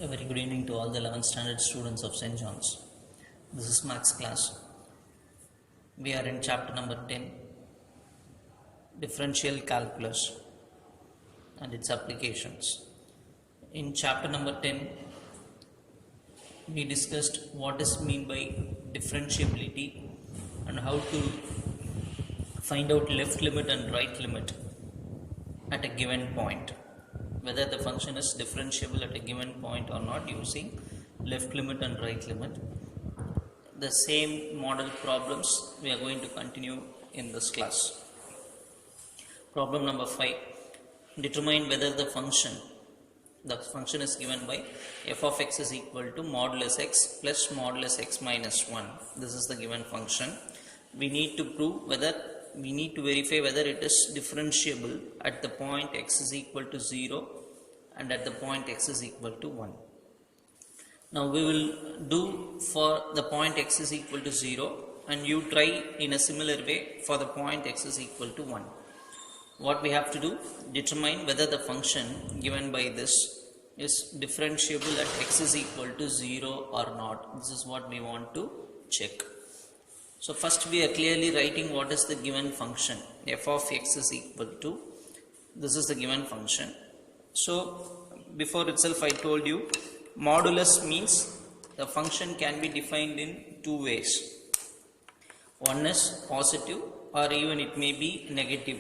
A very good evening to all the 11th standard students of St. John's. This is Maths class. We are in chapter number 10, Differential Calculus and its applications. In chapter number 10, we discussed what is meant by differentiability and how to find out left limit and right limit at a given point. Whether the function is differentiable at a given point or not using left limit and right limit. The same model problems we are going to continue in this class. Problem number 5. Determine whether the function is given by f of x is equal to modulus x plus modulus x minus 1. This is the given function. We need to verify whether it is differentiable at the point x is equal to 0 and at the point x is equal to 1. Now we will do for the point x is equal to 0 and you try in a similar way for the point x is equal to 1. What we have to do? Determine whether the function given by this is differentiable at x is equal to 0 or not. This is what we want to check. So first we are clearly writing what is the given function. F of x is equal to, this is the given function. So before itself I told you, modulus means the function can be defined in two ways. One is positive or even it may be negative.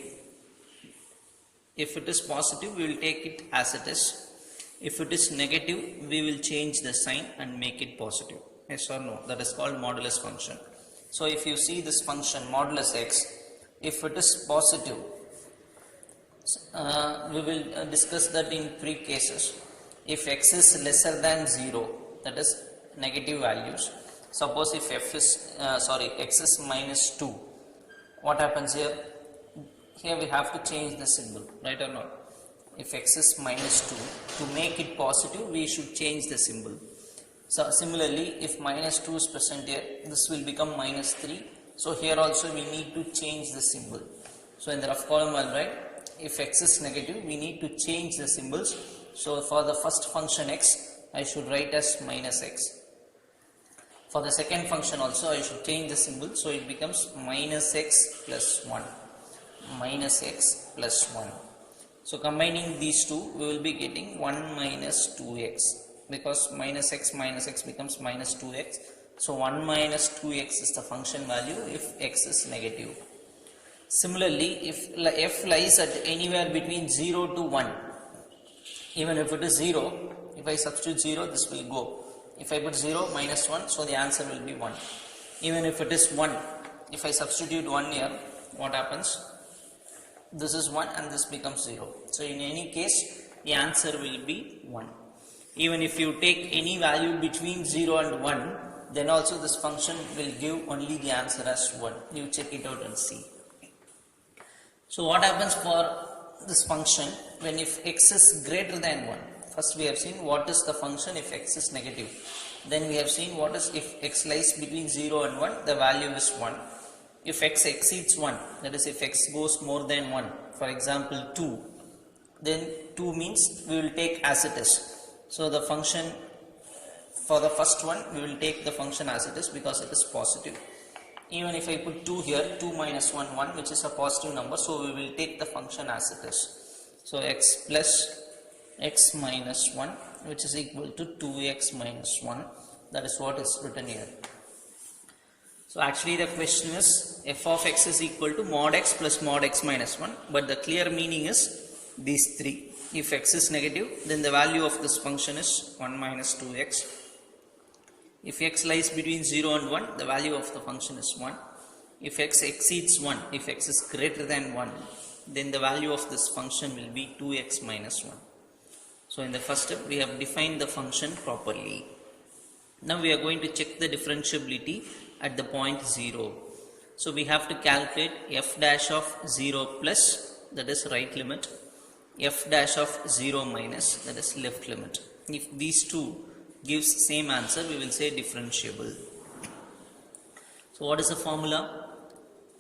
If it is positive, we will take it as it is. If it is negative, we will change the sign and make it positive. Yes or no? That is called modulus function. So if you see this function modulus x, if it is positive, we will discuss that in three cases. If x is lesser than 0, that is negative values. Suppose if x is minus 2, what happens here? Here we have to change the symbol, right or not? If x is minus 2, to make it positive, we should change the symbol. So similarly, if minus 2 is present here, this will become minus 3. So here also we need to change the symbol. So in the rough column I'll write, if x is negative, we need to change the symbols. So for the first function x, I should write as minus x. For the second function also, I should change the symbol. So it becomes minus x plus 1. Minus x plus 1. So combining these two, we will be getting 1 minus 2x. Because minus x becomes minus 2x. So 1 minus 2x is the function value if x is negative. Similarly, if f lies at anywhere between 0 to 1, even if it is 0, if I substitute 0, this will go. If I put 0, minus 1, so the answer will be 1. Even if it is 1, if I substitute 1 here, what happens? This is 1 and this becomes 0. So in any case, the answer will be 1. Even if you take any value between 0 and 1, then also this function will give only the answer as 1. You check it out and see. So what happens for this function when if x is greater than 1? First we have seen what is the function if x is negative. Then we have seen what is if x lies between 0 and 1, the value is 1. If x exceeds 1, that is if x goes more than 1, for example 2, then 2 means we will take as it is. So the function for the first one, we will take the function as it is because it is positive. Even if I put 2 here, 2 minus 1, 1, which is a positive number, so we will take the function as it is. So x plus x minus 1, which is equal to 2x minus 1. That is what is written here. So actually the question is f of x is equal to mod x plus mod x minus 1. But the clear meaning is these three. If x is negative, then the value of this function is 1 minus 2x. If x lies between 0 and 1, the value of the function is 1. If x exceeds 1, if x is greater than 1, then the value of this function will be 2x minus 1. So in the first step, we have defined the function properly. Now we are going to check the differentiability at the point 0. So we have to calculate f dash of 0 plus, that is right limit, f dash of 0 minus, that is left limit. If these two gives same answer, we will say differentiable. So what is the formula?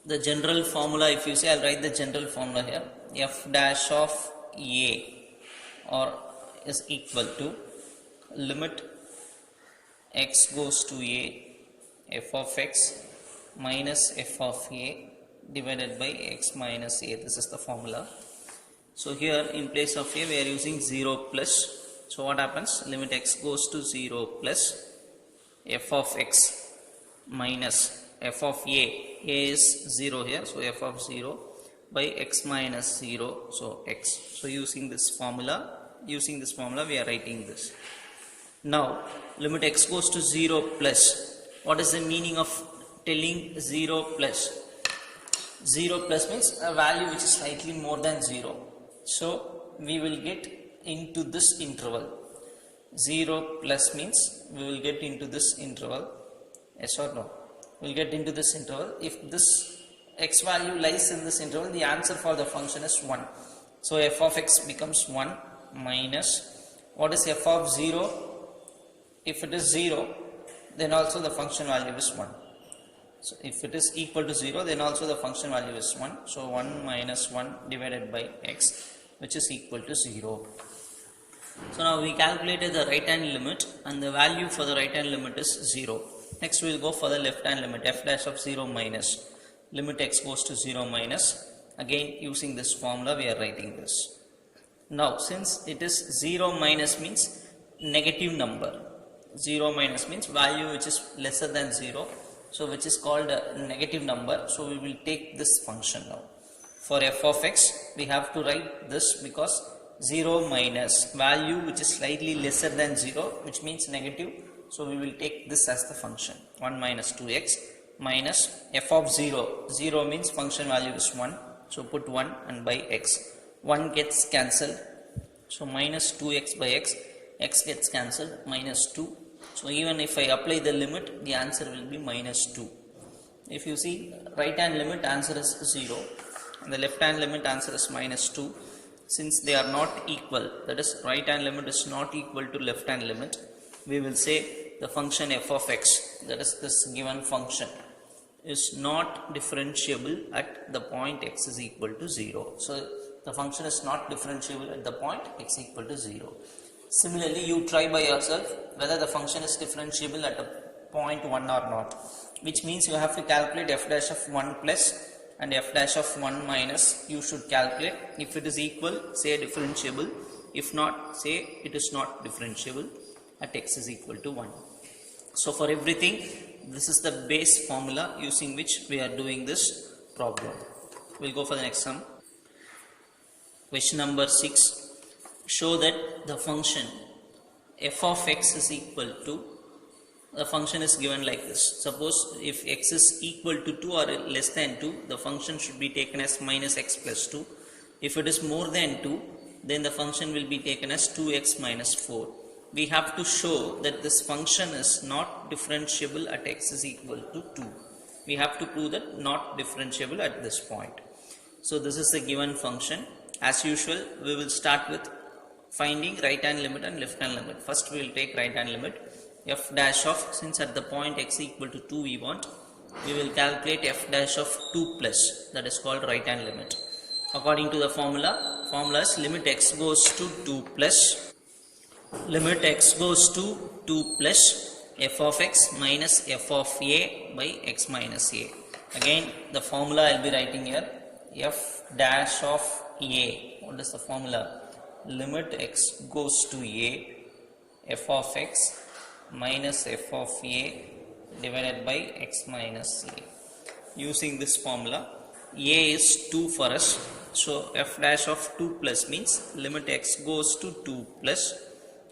The general formula, if you say, I'll write the general formula here. F dash of a or is equal to limit x goes to a, f of x minus f of a divided by x minus a. This is the formula. So here in place of a we are using 0 plus. So what happens? Limit x goes to 0 plus f of x minus f of a is 0 here, so f of 0 by x minus 0, so x. So using this formula we are writing this. Now limit x goes to 0 plus. What is the meaning of telling 0 plus? 0 plus means a value which is slightly more than 0. So we will get into this interval. 0 plus means we will get into this interval. Yes or no? We will get into this interval. If this x value lies in this interval, the answer for the function is 1. So f of x becomes 1 minus, what is f of 0? If it is 0, then also the function value is 1. So if it is equal to 0, then also the function value is 1. So 1 minus 1 divided by x, which is equal to 0. So now we calculated the right hand limit, and the value for the right hand limit is 0. Next we will go for the left hand limit, f dash of 0 minus. Limit x goes to 0 minus. Again using this formula we are writing this. Now since it is 0 minus means negative number. 0 minus means value which is lesser than 0. So which is called a negative number. So we will take this function now. For f of x we have to write this because 0 minus value which is slightly lesser than 0, which means negative. So we will take this as the function. 1 minus 2x minus f of 0. 0 means function value is 1. So put 1 and by x. 1 gets cancelled. So minus 2x by x. X gets cancelled. Minus 2. So even if I apply the limit, the answer will be minus 2. If you see right hand limit, answer is 0. And the left hand limit, answer is minus 2. Since they are not equal, that is right hand limit is not equal to left hand limit, we will say the function f of x, that is this given function, is not differentiable at the point x is equal to 0. So the function is not differentiable at the point x equal to 0. Similarly, you try by yourself whether the function is differentiable at a point 1 or not, which means you have to calculate f dash of 1 plus and f dash of 1 minus. You should calculate. If it is equal, say differentiable. If not, say it is not differentiable at x is equal to 1. So for everything, this is the base formula using which we are doing this problem. We will go for the next sum. Question number 6. Show that the function f of x is equal to, the function is given like this. Suppose if x is equal to 2 or less than 2, the function should be taken as minus x plus 2. If it is more than 2, then the function will be taken as 2x minus 4. We have to show that this function is not differentiable at x is equal to 2. We have to prove that not differentiable at this point. So this is the given function. As usual, we will start with finding right hand limit and left hand limit. First we will take right hand limit. F dash of, since at the point x equal to 2 we want, we will calculate f dash of 2 plus, that is called right hand limit. According to the formula is limit x goes to 2 plus, limit x goes to 2 plus f of x minus f of a by x minus a. Again the formula I will be writing here, f dash of a. What is the formula? Limit x goes to a, f of x minus f of a divided by x minus a. Using this formula, a is 2 for us. So f dash of 2 plus means limit x goes to 2 plus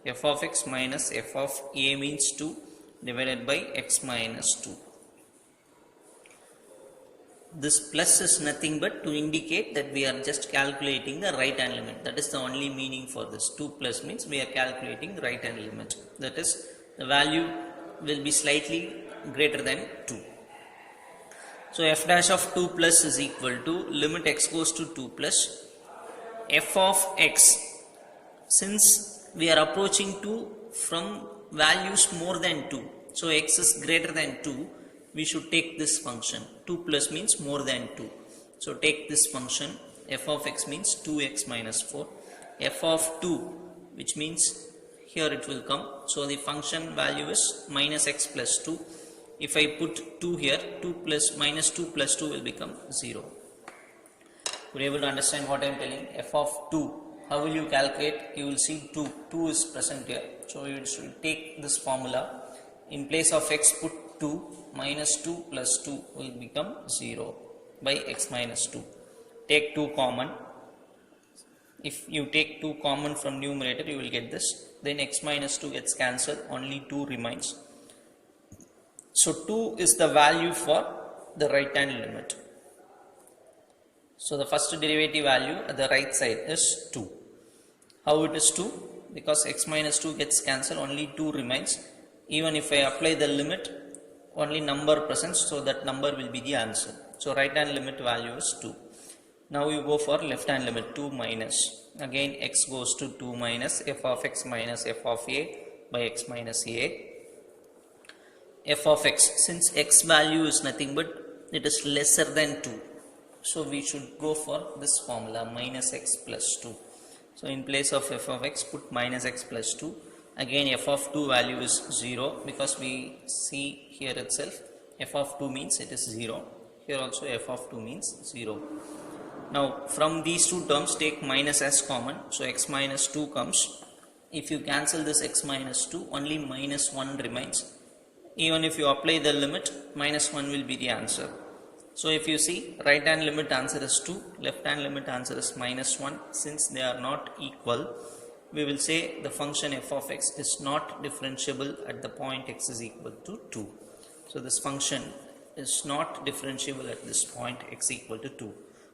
f of x minus f of a means 2 divided by x minus 2. This plus is nothing but to indicate that we are just calculating the right hand limit. That is the only meaning for this. 2 plus means we are calculating right hand limit. That is, the value will be slightly greater than 2. So f dash of 2 plus is equal to limit x goes to 2 plus f of x. Since we are approaching 2 from values more than 2, so x is greater than 2, we should take this function. 2 plus means more than 2. So take this function. F of x means 2x minus 4. F of 2, which means here it will come. So the function value is minus x plus 2. If I put 2 here, 2 plus minus 2 plus 2 will become 0. You're able to understand what I am telling? F of 2. How will you calculate? You will see 2. 2 is present here. So you should take this formula. In place of x, put 2. Minus 2 plus 2 will become 0 by x minus 2. Take 2 common. If you take 2 common from numerator, you will get this. Then x minus 2 gets cancelled. Only 2 remains. So 2 is the value for the right hand limit. So the first derivative value at the right side is 2. How it is 2? Because x minus 2 gets cancelled, only 2 remains. Even if I apply the limit, only number present, so that number will be the answer. So right hand limit value is 2. Now you go for left hand limit, 2 minus. Again x goes to 2 minus f of x minus f of a by x minus a. F of x, since x value is nothing but it is lesser than 2. So we should go for this formula, minus x plus 2. So in place of f of x, put minus x plus 2. Again f of 2 value is 0, because we see here itself f of 2 means it is 0. Here also f of 2 means 0. Now from these two terms take minus as common. So x minus 2 comes. If you cancel this x minus 2, only minus 1 remains. Even if you apply the limit, minus 1 will be the answer. So if you see, right hand limit answer is 2, left hand limit answer is minus 1. Since they are not equal, we will say the function f of x is not differentiable at the point x is equal to 2. So this function is not differentiable at this point x equal to 2.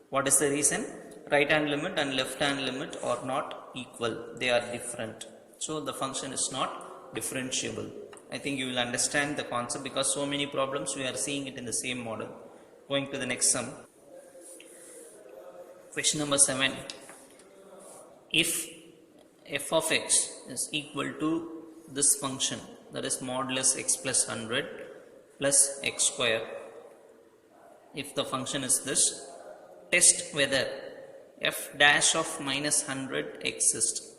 What is the reason? Right hand limit and left hand limit are not equal, they are different. So the function is not differentiable. I think you will understand the concept, because so many problems we are seeing it in the same model. Going to the next sum. Question number 7. If f of x is equal to this function, that is modulus x plus 100 plus x square. If the function is this, test whether f dash of minus 100 exists.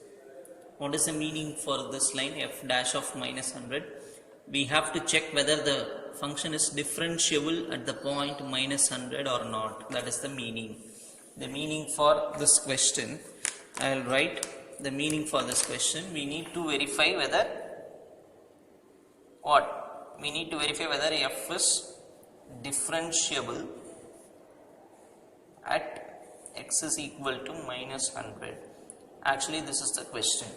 What is the meaning for this line, f dash of minus 100? We have to check whether the function is differentiable at the point minus 100 or not. That is the meaning. The meaning for this question, I will write the meaning for this question. We need to verify whether what? We need to verify whether f is differentiable at x is equal to minus 100. Actually, this is the question.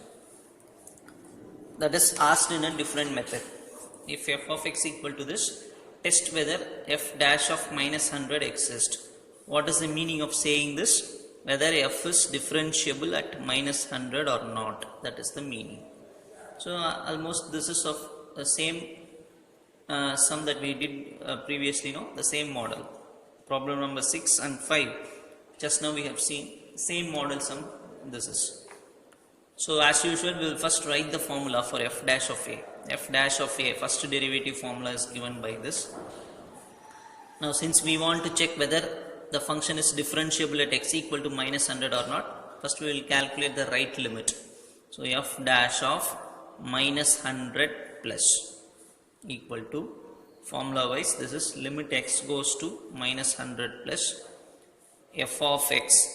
That is asked in a different method. If f of x equal to this, test whether f dash of minus 100 exists. What is the meaning of saying this? Whether f is differentiable at minus 100 or not. That is the meaning. So almost this is of the same sum that we did previously, the same model. Problem number 6 and 5. Just now we have seen same model sum. This is. So as usual, we will first write the formula for f dash of a. F dash of a, first derivative formula is given by this. Now since we want to check whether the function is differentiable at x equal to minus 100 or not, first we will calculate the right limit. So f dash of minus 100 plus equal to, formula wise this is limit x goes to minus 100 plus f of x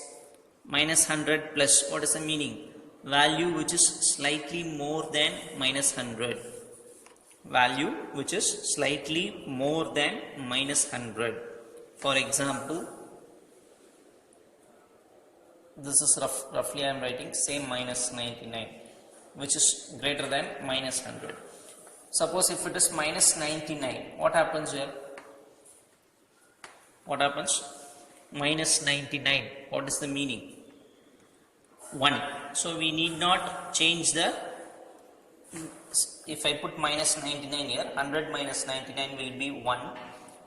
minus 100 plus, what is the meaning? Value which is slightly more than minus 100. Value which is slightly more than minus 100. For example, this is roughly I am writing same minus 99, which is greater than minus 100. Suppose if it is minus 99, what happens here? What happens? Minus 99, what is the meaning? 1. So we need not change the, if I put minus 99 here, 100 minus 99 will be 1,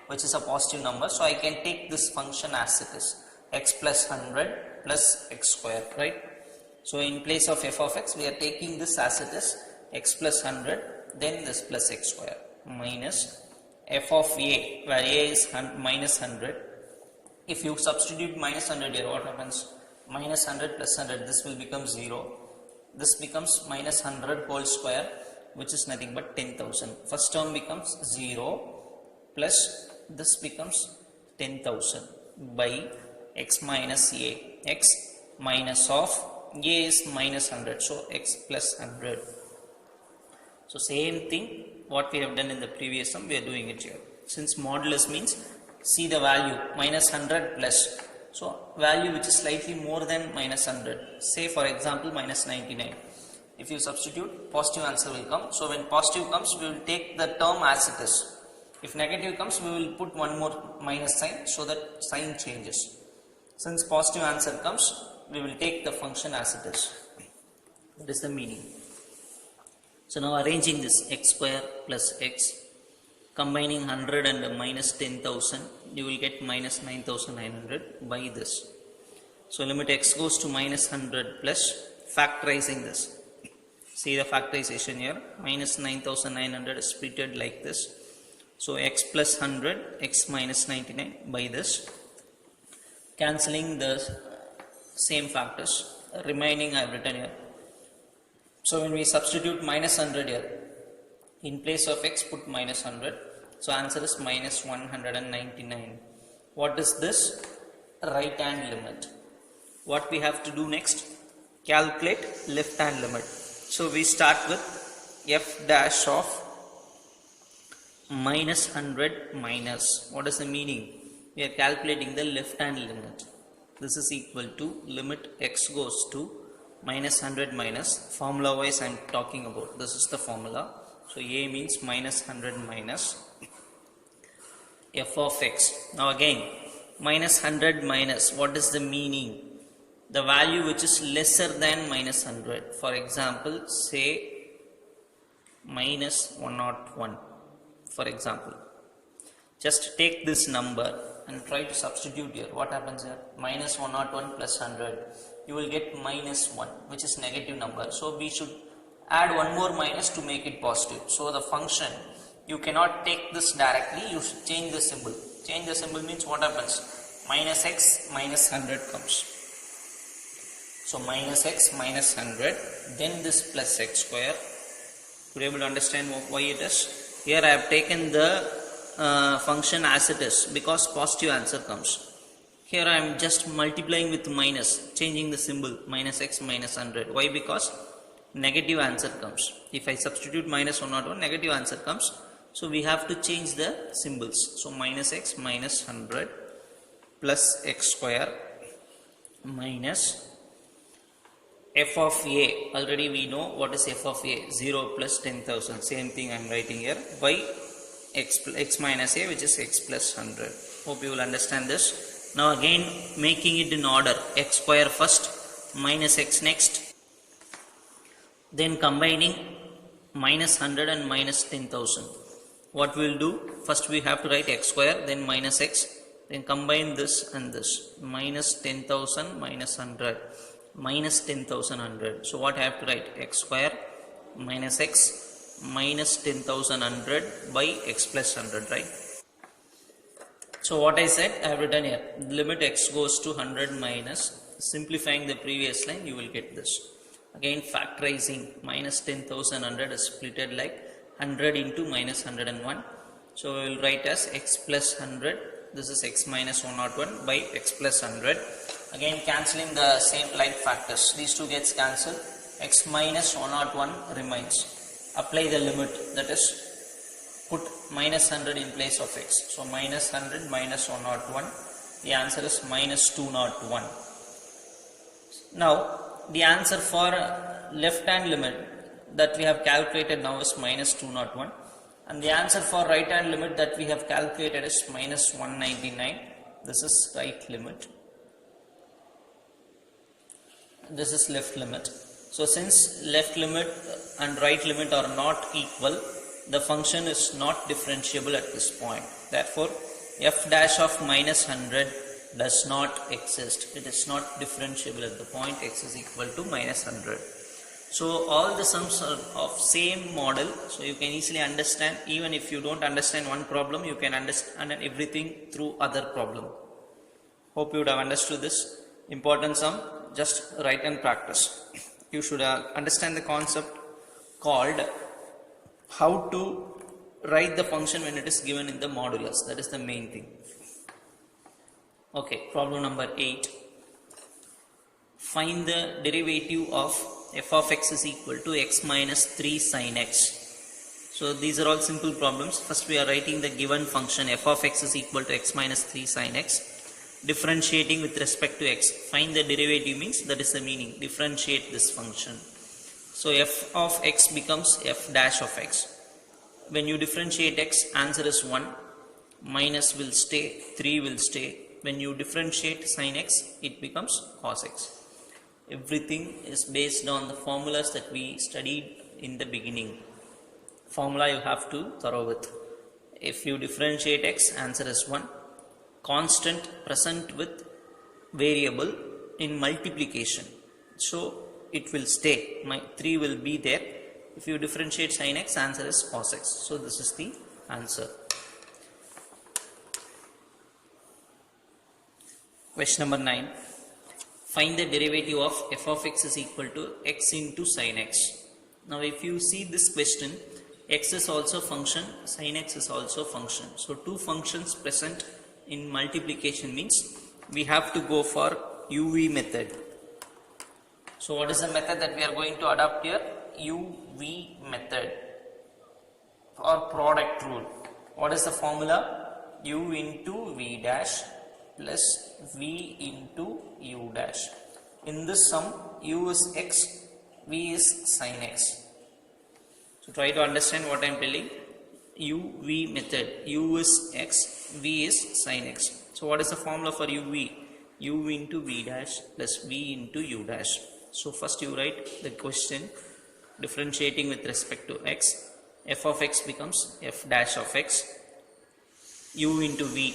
which is a positive number. So I can take this function as it is, x plus 100 plus x square, right? So in place of f of x, we are taking this as it is, x plus 100, then this plus x square, minus f of a, where a is minus 100. If you substitute minus 100 here, what happens? Minus 100 plus 100, this will become 0. This becomes minus 100 whole square, which is nothing but 10,000. First term becomes 0 plus this becomes 10,000 by x minus a. X minus of a is minus 100, so x plus 100. So same thing what we have done in the previous sum, we are doing it here. Since modulus means see the value minus 100 plus, so value which is slightly more than minus 100, say for example minus 99. If you substitute, positive answer will come. So when positive comes, we will take the term as it is. If negative comes, we will put one more minus sign so that sign changes. Since positive answer comes, we will take the function as it is. That is the meaning. So now arranging this x square plus x, combining 100 and minus 10,000, you will get minus 9,900 by this. So limit x goes to minus 100 plus, factorizing this. See the factorization here, minus 9,900 is splitted like this. So x plus 100, x minus 99 by this. Cancelling the same factors, remaining I have written here. So when we substitute minus 100 here, in place of x put minus 100. So answer is minus 199. What is this? Right hand limit. What we have to do next? Calculate left hand limit. So we start with f dash of minus 100 minus. What is the meaning? We are calculating the left hand limit. This is equal to limit x goes to minus 100 minus. Formula wise I am talking about. This is the formula. So a means minus 100 minus f of x. Now again minus 100 minus. What is the meaning? The value which is lesser than minus 100. For example, say minus 101. For example, just take this number and try to substitute here. What happens here? Minus 101 plus 100. You will get minus 1, which is negative number. So we should add one more minus to make it positive. So the function, you cannot take this directly. You should change the symbol. Change the symbol means what happens? Minus x minus 100 comes. So minus x minus 100, then this plus x square. You are able to understand why it is? Here I have taken the function as it is because positive answer comes. Here I am just multiplying with minus, changing the symbol minus x minus 100. Why? Because negative answer comes. If I substitute minus 101, negative answer comes. So we have to change the symbols. So minus x minus 100 plus x square minus f of a. Already we know what is f of a. 0 plus 10,000. Same thing I am writing here. By x minus a, which is x plus 100. Hope you will understand this. Now again making it in order. X square first, minus x next. Then combining minus 100 and minus 10,000. What we will do? First we have to write x square, then minus x. Then combine this and this. Minus 10,000 minus 100. Minus 10,100. So what I have to write? X square minus x minus 10,100 by x plus 100, right? So what I said, I have written here. Limit x goes to 100 minus. Simplifying the previous line, you will get this. Again factorizing, minus 10,100 is splitted like 100 into minus 101. So we will write as x plus 100. This is x minus 101 by x plus 100. Again cancelling the same like factors. These two gets cancelled. X minus 101 remains. Apply the limit, that is put minus 100 in place of x. So minus 100 minus 101. The answer is minus 201. Now the answer for left hand limit that we have calculated now is minus 201. And the answer for right hand limit that we have calculated is minus 199. This is right limit. This is left limit. So since left limit and right limit are not equal, the function is not differentiable at this point. Therefore, f dash of minus 100 does not exist. It is not differentiable at the point x is equal to minus 100. So all the sums are of same model. So you can easily understand. Even if you don't understand one problem, you can understand everything through other problem. Hope you would have understood this important sum. Just write and practice. you should understand the concept called how to write the function when it is given in the modulus. That is the main thing. Okay, problem number 8. Find the derivative of f of x is equal to x minus 3 sin x. So these are all simple problems. First we are writing the given function f of x is equal to x minus 3 sin x. Differentiating with respect to x. Find the derivative means, that is the meaning. Differentiate this function. So f of x becomes f dash of x. When you differentiate x, answer is 1. Minus will stay, 3 will stay. When you differentiate sin x, it becomes cos x. Everything is based on the formulas that we studied in the beginning. Formula you have to thorough with. If you differentiate x, answer is 1. Constant present with variable in multiplication. So it will stay. 3 will be there. If you differentiate sin x, answer is cos x. So this is the answer. Question number 9. Find the derivative of f of x is equal to x into sin x. Now if you see this question, x is also function, sin x is also function. So two functions present in multiplication means we have to go for UV method. So what is the method that we are going to adopt here? UV method or product rule. What is the formula? U into V dash plus V into U dash. In this sum, U is x, V is sin x. So try to understand what I am telling. UV method. U is x, V is sin x. So what is the formula for UV? U into V dash plus V into U dash. So first you write the question differentiating with respect to x. F of x becomes f dash of x. U into V.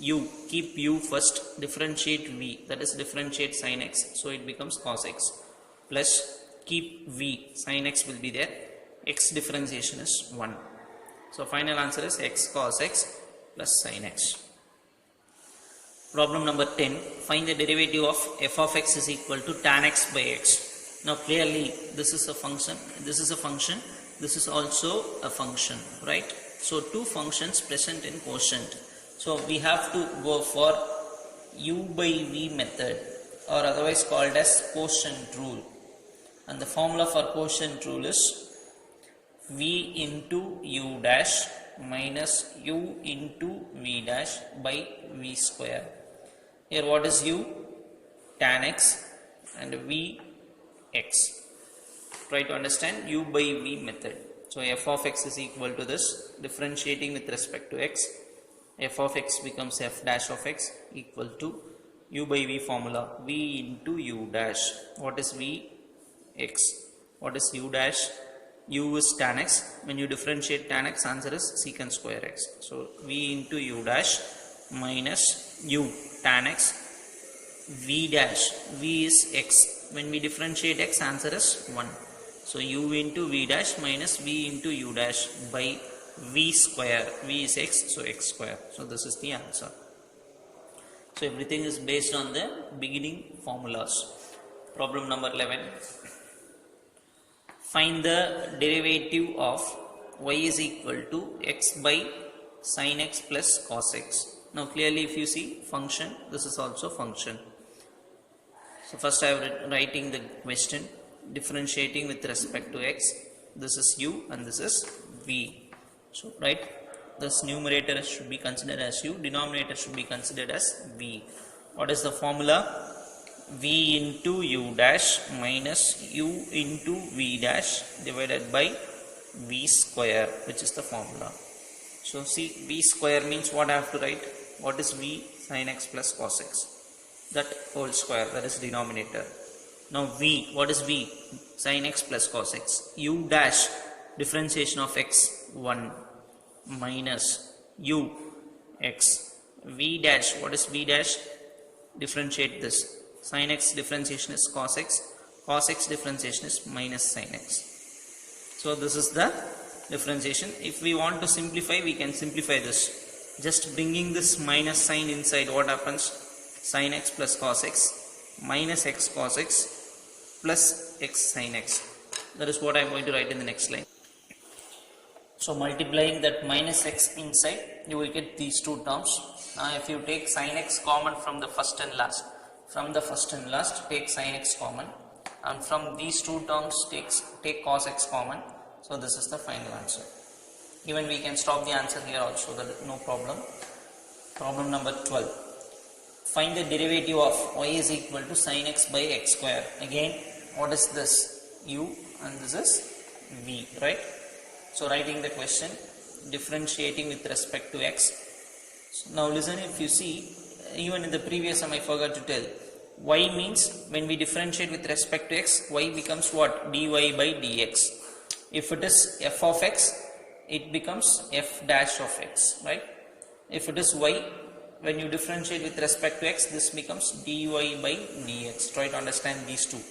U, keep U first, differentiate V, that is differentiate sin x, so it becomes cos x, plus keep V, sin x will be there, x differentiation is 1. So final answer is x cos x plus sin x. Problem number 10. Find the derivative of f of x is equal to tan x by x. Now clearly this is a function, this is a function, this is also a function, right? So two functions present in quotient. So we have to go for u by v method, or otherwise called as quotient rule. And the formula for quotient rule is v into u dash minus u into v dash by v square. Here what is u? Tan x and v x. Try to understand u by v method. So f of x is equal to this, differentiating with respect to x. F of x becomes f dash of x equal to u by v formula, v into u dash. What is v? X. What is u dash? U is tan x. When you differentiate tan x, answer is secant square x. So v into u dash minus u tan x, v dash. V is x. When we differentiate x, answer is 1. So u into v dash minus v into u dash by v square. V is x, so x square. So this is the answer. So everything is based on the beginning formulas. Problem number 11. Find the derivative of y is equal to x by sin x plus cos x. Now clearly if you see function, this is also function. So first I am writing the question, differentiating with respect to x. This is u and this is v. So right, this numerator should be considered as u, denominator should be considered as v. What is the formula? V into u dash minus u into v dash divided by v square, which is the formula. So see, v square means what I have to write? What is v? Sin x plus cos x. That whole square, that is denominator. Now v, what is v? Sin x plus cos x. U dash, differentiation of x, 1 minus u x. V dash, what is v dash? Differentiate this. Sin x differentiation is cos x. Cos x differentiation is minus sin x. So this is the differentiation. If we want to simplify, we can simplify this. Just bringing this minus sign inside, what happens? Sin x plus cos x minus x cos x plus x sin x. That is what I am going to write in the next line. So multiplying that minus x inside, you will get these two terms. Now if you take sin x common from the first and last, take sin x common, and from these two terms take cos x common. So this is the final answer. Even we can stop the answer here also, that is no problem. Problem number 12. Find the derivative of y is equal to sin x by x square. Again, what is this? U, and this is v, right? So writing the question, differentiating with respect to x. So now listen, if you see, even in the previous time I forgot to tell, y means when we differentiate with respect to x, y becomes what? Dy by dx. If it is f of x, it becomes f dash of x, right? If it is y, when you differentiate with respect to x, this becomes dy by dx. Try to understand these two.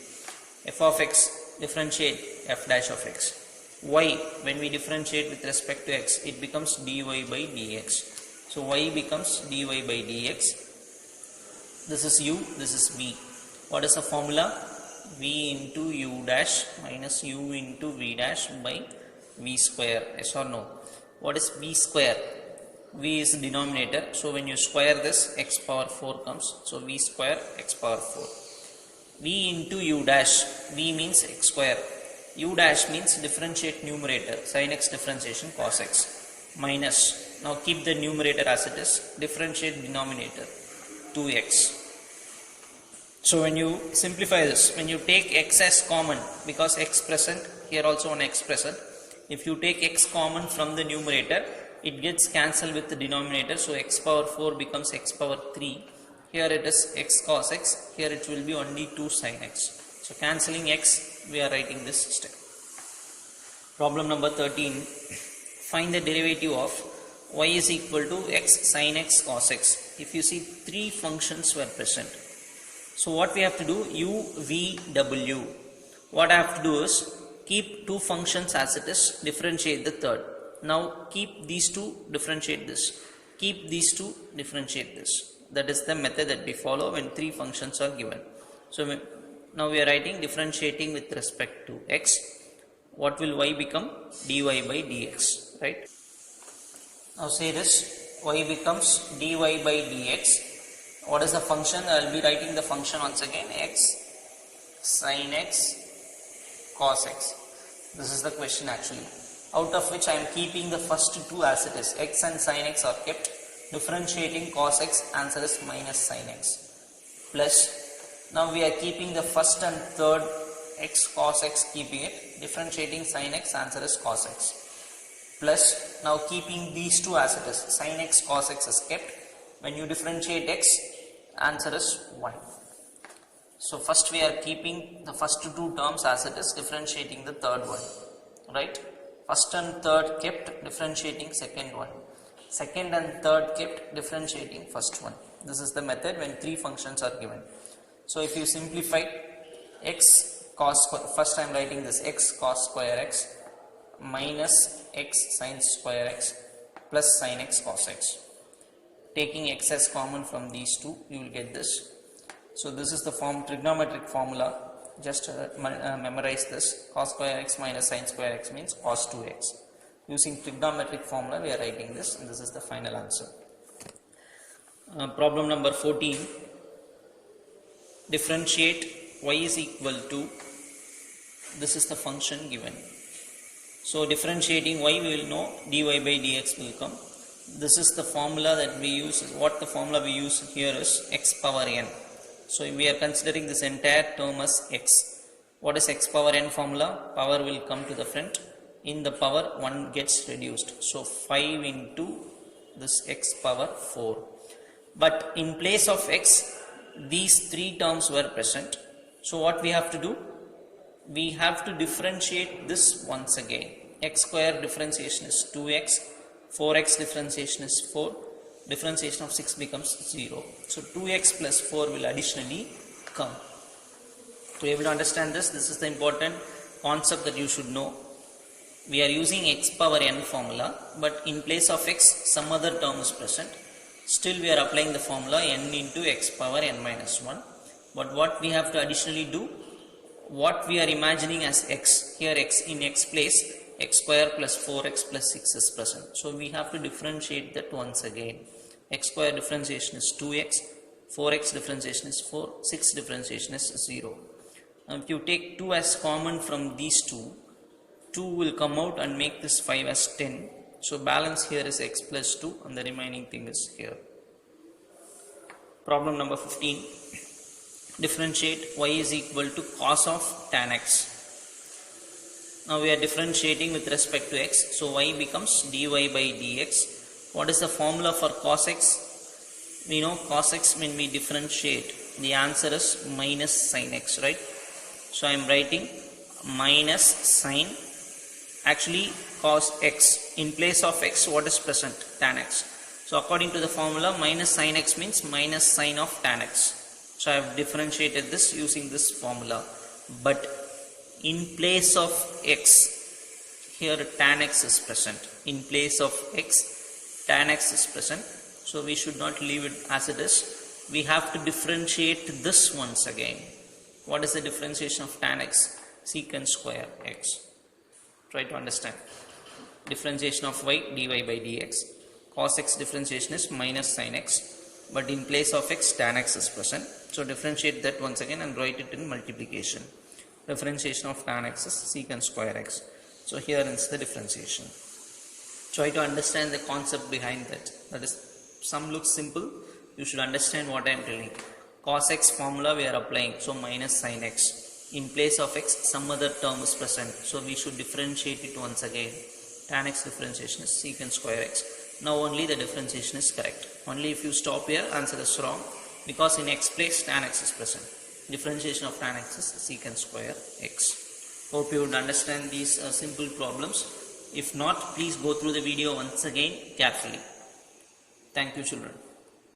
F of x, differentiate f dash of x. Y, when we differentiate with respect to x, it becomes dy by dx. So y becomes dy by dx. This is u, this is v. What is the formula? V into u dash minus u into v dash by v square. Yes or no? What is v square? V is the denominator. So when you square this, x power 4 comes. So v square x power 4. V into u dash. V means x square. U dash means differentiate numerator. Sin x differentiation cos x. Minus. Now keep the numerator as it is. Differentiate denominator. 2x. So when you simplify this, when you take x as common, because x present, here also one x present. If you take x common from the numerator, it gets cancelled with the denominator. So x power 4 becomes x power 3. Here it is x cos x. Here it will be only 2 sin x. So cancelling x, we are writing this step. Problem number 13. Find the derivative of y is equal to x sin x cos x. If you see, three functions were present. So what we have to do, u, v, w. What I have to do is keep two functions as it is, differentiate the third. Now keep these two, differentiate this. Keep these two, differentiate this. That is the method that we follow when three functions are given. So now we are writing differentiating with respect to x. What will y become? Dy by dx, right? Now say this, y becomes dy by dx. What is the function? I will be writing the function once again, x sin x cos x. This is the question actually, out of which I am keeping the first two as it is. X and sin x are kept. Differentiating cos x, answer is minus sin x. Plus, now we are keeping the first and third, x cos x, keeping it. Differentiating sin x, answer is cos x. Plus, now keeping these two as it is. Sin x cos x is kept. When you differentiate x, answer is 1. So first we are keeping the first two terms as it is, differentiating the third one, right? First and third kept, differentiating second one. Second and third kept, differentiating first one. This is the method when three functions are given. So if you simplify x cos, first I am writing this x cos square x minus x sin square x plus sin x cos x. Taking x as common from these two, you will get this. So this is the trigonometric formula. Just memorize this. Cos square x minus sin square x means cos 2x. Using trigonometric formula, we are writing this, and this is the final answer. Problem number 14. Differentiate y is equal to, this is the function given. So differentiating y, we will know dy by dx will come. This is the formula that we use. What the formula we use here is x power n. So we are considering this entire term as x. What is x power n formula? Power will come to the front. In the power, 1 gets reduced. So 5 into this x power 4. But in place of x, these three terms were present. So what we have to do? We have to differentiate this once again. X square differentiation is 2x. 4x differentiation is 4. Differentiation of 6 becomes 0. So 2x plus 4 will additionally come. To be able to understand this is the important concept that you should know. We are using x power n formula, but in place of x, some other term is present. Still we are applying the formula n into x power n minus 1. But what we have to additionally do? what we are imagining as x, here x in x place, x square plus 4x plus 6 is present. So we have to differentiate that once again. X square differentiation is 2x, 4x differentiation is 4, 6 differentiation is 0. Now if you take 2 as common from these two, 2 will come out and make this 5 as 10. So balance here is x plus 2 and the remaining thing is here. Problem number 15. Differentiate y is equal to cos of tan x. Now we are differentiating with respect to x. So y becomes dy by dx. What is the formula for cos x? We know cos x when we differentiate, the answer is minus sin x, right? So I am writing minus sin, actually cos x. In place of x, what is present? Tan x. So according to the formula, minus sin x means minus sin of tan x. So I have differentiated this using this formula. But in place of x, here tan x is present. In place of x, tan x is present. So we should not leave it as it is. We have to differentiate this once again. What is the differentiation of tan x? Secant square x. Try to understand. Differentiation of y, dy by dx. Cos x differentiation is minus sin x. But in place of x, tan x is present. So differentiate that once again and write it in multiplication. Differentiation of tan x is secant square x. So here is the differentiation. Try to understand the concept behind that. That is, some looks simple. You should understand what I am telling. Cos x formula we are applying. So minus sin x. In place of x, some other term is present. So we should differentiate it once again. Tan x differentiation is secant square x. Now only the differentiation is correct. Only if you stop here, answer is wrong. Because in x place, tan x is present. Differentiation of tan x is secant square x. Hope you would understand these simple problems. If not, please go through the video once again carefully. Thank you, children.